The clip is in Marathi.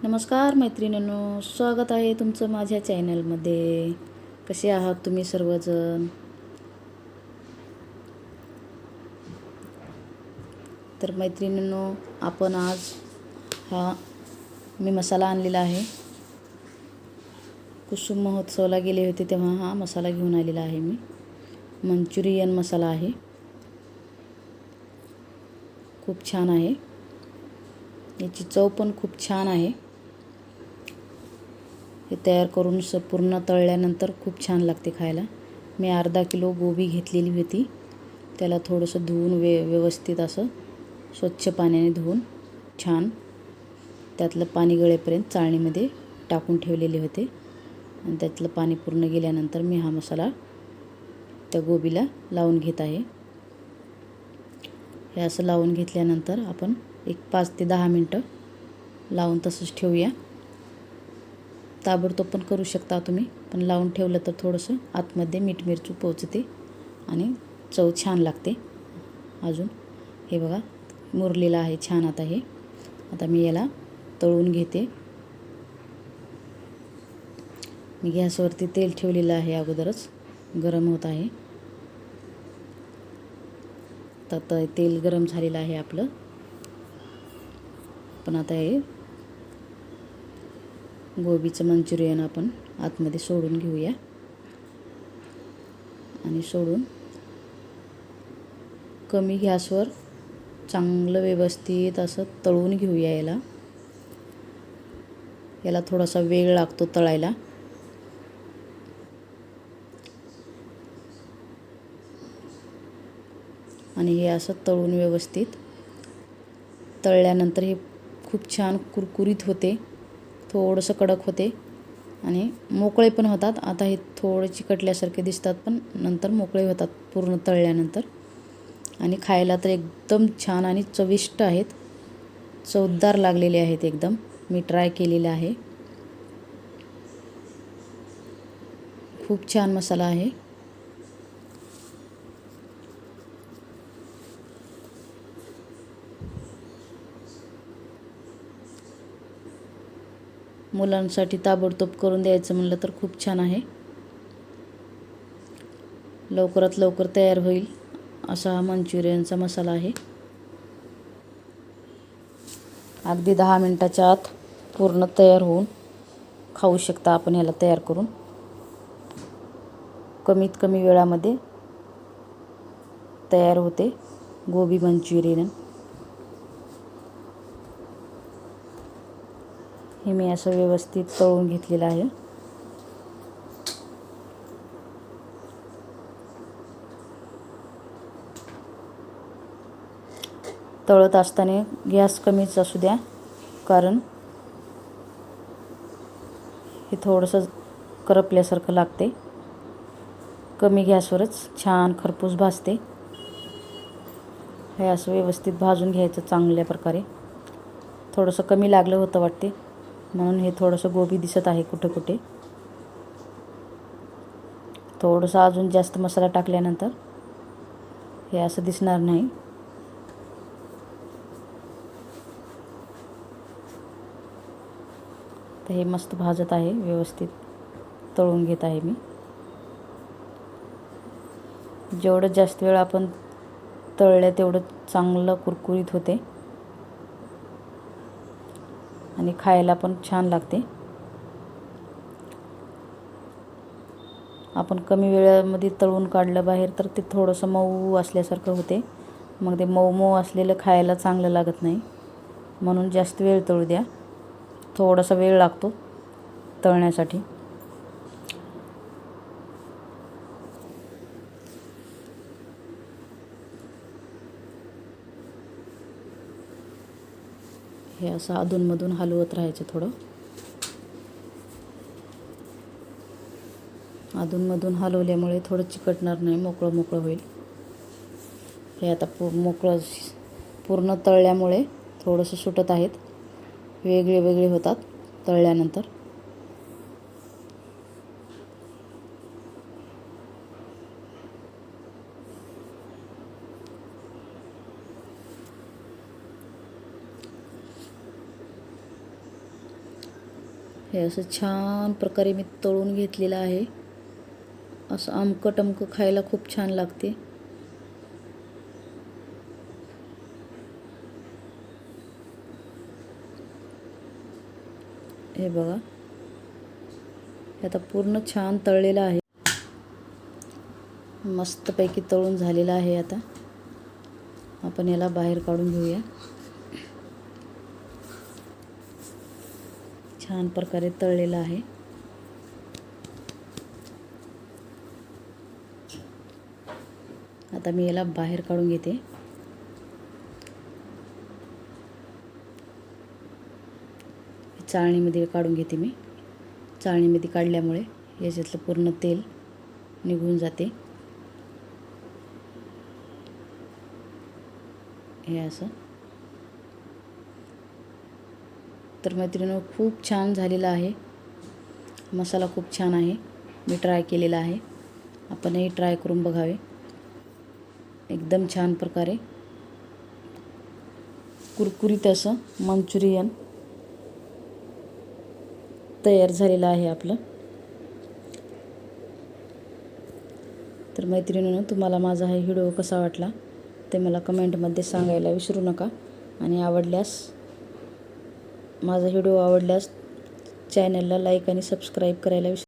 नमस्कार मैत्रिणींनो, स्वागत आहे तुमचं माझ्या चॅनलमध्ये. कसे आहात तुम्ही सर्वजण? तर मैत्रिणींनो, आपण आज मी मसाला आणलेला आहे. कुसुम महोत्सवाला गेले होते तेव्हा हा मसाला घेऊन आलेला आहे. मी मंचुरियन मसाला आहे. खूप छान आहे. याची चव पण खूप छान आहे. हे तयार करून पूर्ण तळल्यानंतर खूप छान लागते खायला. मी अर्धा किलो गोबी घेतलेली होती. त्याला थोडंसं धुवून व्यवस्थित असं स्वच्छ पाण्याने धुवून छान त्यातलं पाणी गळेपर्यंत चाळणीमध्ये टाकून ठेवलेले होते. आणि त्यातलं पाणी पूर्ण गेल्यानंतर मी हा मसाला त्या गोबीला लावून घेत आहे. हे असं लावून घेतल्यानंतर आपण एक 5 ते 10 मिनटं लावून तसंच ठेवूया. ताबडतोब पण करू शकता तुम्ही, पण लावून ठेवलं तर थोडंसं आतमध्ये मीठ मिरची पोचते आणि चव छान लागते. अजून हे बघा मुरलेलं आहे छान. आता मी याला तळून घेते. मी गॅसवरती तेल ठेवलेलं आहे, अगोदरच गरम होत आहे. तर तेल गरम झालेलं आहे आपलं. पण आता हे गोबीचं मंचुरियन आपण आतमध्ये सोडून घेऊया आणि सोडून कमी गॅसवर चांगलं व्यवस्थित असं तळून घेऊया. याला थोडासा वेळ लागतो तळायला. आणि हे असं तळून व्यवस्थित तळल्यानंतर हे खूप छान कुरकुरीत होते. थोडंसं कडक होते आणि मोकळे पण होतात. आता हे थोडे चिकटल्यासारखे दिसतात, पण नंतर मोकळे होतात पूर्ण तळल्यानंतर. आणि खायला तर एकदम छान आणि चविष्ट आहेत. चवदार लागलेले आहेत एकदम. मी ट्राय केलेला आहे. खूप छान मसाला आहे. मुलांसाठी ताबडतोब करून द्यायचं म्हणलं तर खूप छान आहे. लवकरात लवकर तयार होईल असा हा मंचुरियनचा मसाला आहे. अगदी 10 मिनटाच्या आत पूर्ण तयार होऊन खाऊ शकता आपण ह्याला तयार करून. कमीत कमी वेळामध्ये तयार होते गोबी मंचुरियन. हे मी असं व्यवस्थित तळून घेतलेलं आहे. तळत असताना गॅस कमीच असू द्या, कारण हे थोडंसं करपल्यासारखं लागते. कमी गॅसवरच छान खरपूस भाजते. हे असं व्यवस्थित भाजून घ्यायचं चांगल्या प्रकारे. थोडंसं कमी लागलं होतं वाटते, म्हणून हे थोडंसं गोबी दिसत आहे कुठे कुठे. थोडंसं अजून जास्त मसाला टाकल्यानंतर हे असं दिसणार नाही. तर हे मस्त भाजत आहे, व्यवस्थित तळून घेत आहे मी. जेवढं जास्त वेळ आपण तळलं तेवढं चांगलं कुरकुरीत होते आणि खायला पण छान लागते. आपण कमी वेळामध्ये तळून काढलं बाहेर तर ते थोडंसं मऊ असल्यासारखं होते. मग ते मऊ मऊ असलेलं खायला चांगलं लागत नाही. म्हणून जास्त वेळ तळू द्या. थोडासा वेळ लागतो तळण्यासाठी. हे असं अधूनमधून हलवत राहायचं थोडं. अधूनमधून हलवल्यामुळे थोडं चिकटणार नाही, मोकळं मोकळं होईल. हे आता मोकळं पूर्ण तळल्यामुळे थोडंसं सुटत आहेत. वेगळे वेगळे होतात तळल्यानंतर. हे असं छान प्रकारे मी तळून घेतलेलं आहे. असं आमकं खायला खूप छान लागते. हे बघा, हे आता पूर्ण छान तळलेलं आहे. मस्तपैकी तळून झालेलं आहे. आता आपण याला बाहेर काढून घेऊया. छान प्रकारे तळलेलं आहे. आता मी याला बाहेर काढून घेते. चाळणीमध्ये काढून घेते मी. चाळणीमध्ये काढल्यामुळे याच्यातलं पूर्ण तेल निघून जाते. हे असं. तर मैत्रिणींनो, खूप छान झालेला आहे. मसाला खूप छान आहे. मी ट्राय केलेला आहे. आपणही ट्राय करून बघावे. एकदम छान प्रकारे कुरकुरीत असं मंचुरियन तयार झालेलं आहे आपलं. तर मैत्रिणींनो, तुम्हाला माझा हा व्हिडिओ कसा वाटला ते मला कमेंटमध्ये सांगायला विसरू नका. आणि माझा व्हिडिओ आवडल्यास चॅनलला लाईक आणि सबस्क्राईब करायला विसरू